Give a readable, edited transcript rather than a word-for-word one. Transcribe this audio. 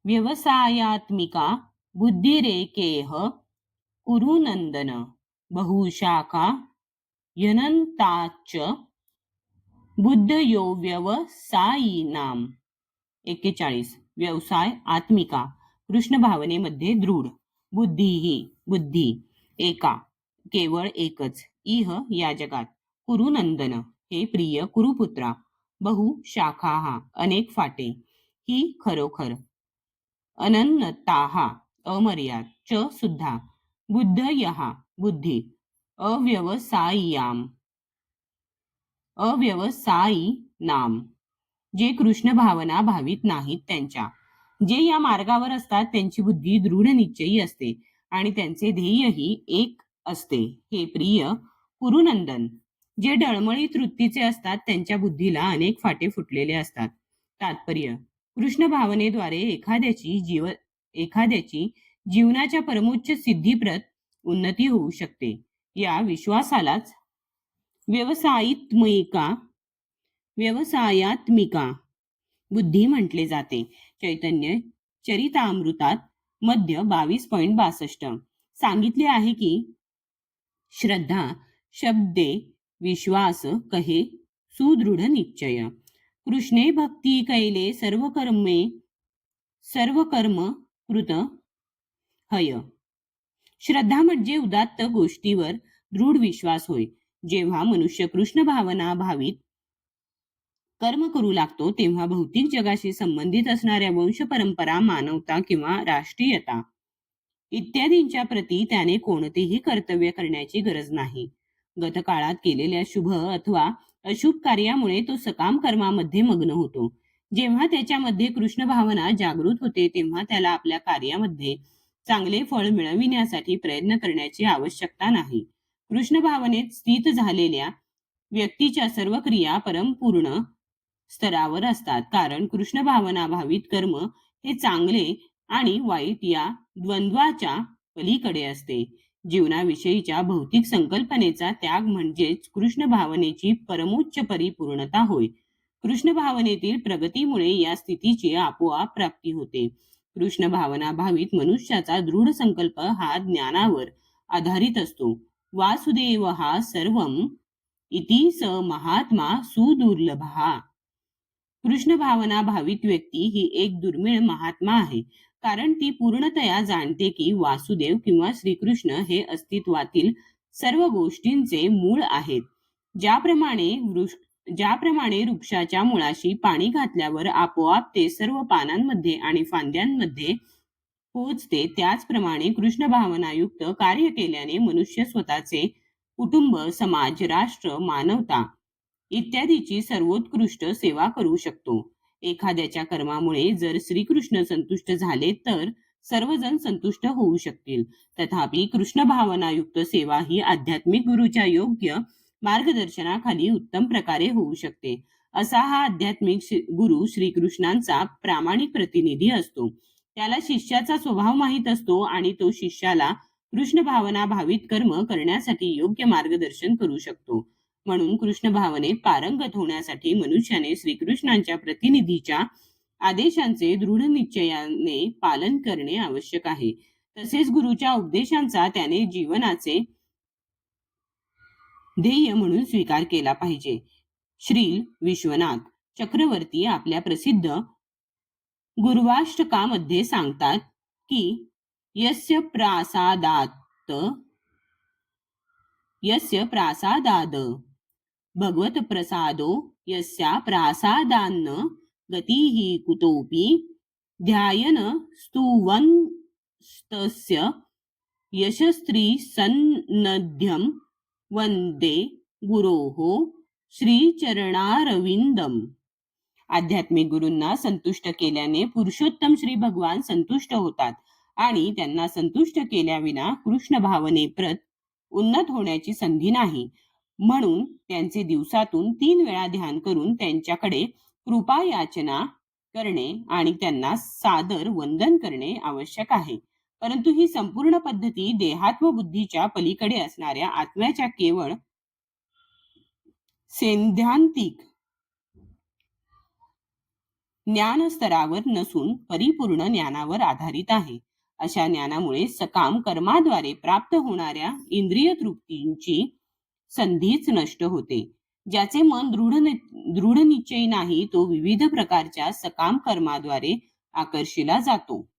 व्यवसायात्मिका बुद्धिरेकेह कुरुनंदन बहुशाखा यनंताच बुद्धयो व्यवसायीनाम. 41. व्यवसाय आत्मिका कृष्ण भावनेमध्ये दृढ. बुद्धी एका केवळ एकच. इह या जगात. कुरुनंदन हे प्रिय कुरुपुत्रा. बहु शाखा अनेक फाटे. ही खरोखर. अनन्नताहा अमर्याद. च सुद्धा. बुद्धयहा बुद्धी. अव्यवसायियाम अव्यवसायी नाम जे कृष्ण भावना भावित नाहीत त्यांच्या. जे या मार्गावर असतात त्यांची बुद्धी दृढ निश्चयी असते आणि त्यांचे ध्येयही एक असते. हे प्रिय कुरुनंदन, जे डळमळीत वृत्तीचे असतात त्यांच्या बुद्धीला अनेक फाटे फुटलेले असतात. तात्पर्य: कृष्ण भावनेद्वारे एखाद्याची जीवनाच्या परमोच्च सिद्धीप्रत उन्नती होऊ शकते. या विश्वासालाच व्यवसायात्मिका बुद्धी म्हटले जाते. चैतन्य चरितामृतात मध्य 22.62 सांगितले आहे की श्रद्धा शब्दे विश्वास कहे सुदृढ निश्चय. कृष्णे भक्ती कैले सर्व कर्म कृत हय. श्रद्धा म्हणजे उदात्त गोष्टीवर दृढ विश्वास होय. जेव्हा मनुष्य कृष्ण भावना भावित कर्म करू लागतो तेव्हा भौतिक जगाशी संबंधित असणाऱ्या वंश परंपरा, मानवता किंवा राष्ट्रीयता इत्यादींच्या प्रती त्याने कोणतेही कर्तव्य करण्याची गरज नाही. गतकाळात केलेल्या शुभ अथवा अशुभ कार्यामुळे तो सकाम कर्मामध्ये मग्न होतो. जेव्हा त्याच्यामध्ये कृष्ण भावना जागृत होते तेव्हा त्याला आपल्या कार्यामध्ये चांगले फळ मिळविण्यासाठी प्रयत्न करण्याची आवश्यकता नाही. कृष्ण भावनेत स्थित झालेल्या व्यक्तीच्या सर्व क्रिया परमपूर्ण स्तरावर असतात, कारण कृष्ण भावना भावित कर्म हे चांगले आणि वाईट या द्वंद्वाच्या पलीकडे असते. जीवनाविषयीच्या भौतिक संकल्पनेचा त्याग म्हणजेच कृष्ण भावनेची परमोच्च परिपूर्णता होय. कृष्ण भावनेतील प्रगतीमुळे या स्थितीची आपोआप प्राप्ती होते. कृष्ण भावना भावित मनुष्याचा दृढ संकल्प हा ज्ञानावर आधारित असतो. वासुदेव हा सर्वम इति स महात्मा सुदुर्लभा. कृष्ण भावना भावित व्यक्ती ही एक दुर्मिळ महात्मा आहे, कारण ती पूर्णतया जाणते की वासुदेव किंवा श्रीकृष्ण हे अस्तित्वातील सर्व गोष्टींचे मूळ आहेत. ज्याप्रमाणे वृक्षाच्या मुळाशी पाणी घातल्यावर आपोआप ते सर्व पानांमध्ये आणि फांद्यांमध्ये पोहोचते, त्याचप्रमाणे कृष्ण भावनायुक्त कार्य केल्याने मनुष्य स्वतःचे कुटुंब, समाज, राष्ट्र, मानवता इत्यादीची सर्वोत्कृष्ट सेवा करू शकतो. एखाद्याच्या कर्मामुळे जर श्रीकृष्ण संतुष्ट झाले तर सर्वजण संतुष्ट होऊ शकतील. तथापि कृष्ण भावनायुक्त सेवा ही आध्यात्मिक गुरुच्या योग्य मार्गदर्शनाखाली उत्तम प्रकारे होऊ शकते. असा हा आध्यात्मिक गुरु श्रीकृष्णांचा प्रामाणिक प्रतिनिधी असतो. त्याला शिष्याचा स्वभाव माहीत असतो आणि तो शिष्याला कृष्ण भावना भावित कर्म करण्यासाठी योग्य मार्गदर्शन करू शकतो. म्हणून कृष्ण भावनेत पारंगत होण्यासाठी मनुष्याने श्रीकृष्णांच्या प्रतिनिधीच्या आदेशांचे दृढ निश्चयाने पालन करणे आवश्यक आहे. तसेच गुरुच्या उपदेशांचा त्याने जीवनाचे ध्येय म्हणून स्वीकार केला पाहिजे. श्रील विश्वनाथ चक्रवर्ती आपल्या प्रसिद्ध गुरुवाष्टकामध्ये सांगतात की यस्य प्रासादाद भगवत प्रसादो यस्या प्रासादान्न गतीहि कुतोपि ध्यायन स्तुवन्तस्य यशस्त्री सन्नध्यम वंदे गुरोहो श्रीचरणारविंदम. आध्यात्मिक गुरूंना संतुष्ट केल्याने पुरुषोत्तम श्री भगवान संतुष्ट होतात आणि त्यांना संतुष्ट केल्याविना कृष्ण भावनेप्रत उन्नत होण्याची संधी नाही. म्हणून त्यांचे दिवसातून 3 वेळा ध्यान करून त्यांच्याकडे कृपा याचना करणे आणि त्यांना सादर वंदन करणे आवश्यक आहे. परंतु ही संपूर्ण पद्धती देहात्म बुद्धीच्या पलीकडे असणाऱ्या आत्म्याच्या केवळ सैद्धांतिक ज्ञान स्तरावर नसून परिपूर्ण ज्ञानावर आधारित आहे. अशा ज्ञानामुळे सकाम कर्माद्वारे प्राप्त होणाऱ्या इंद्रिय तृप्तींची संधीच नष्ट होते. ज्याचे मन दृढ निश्चयी नाही तो विविध प्रकारच्या सकाम कर्माद्वारे आकर्षिला जातो.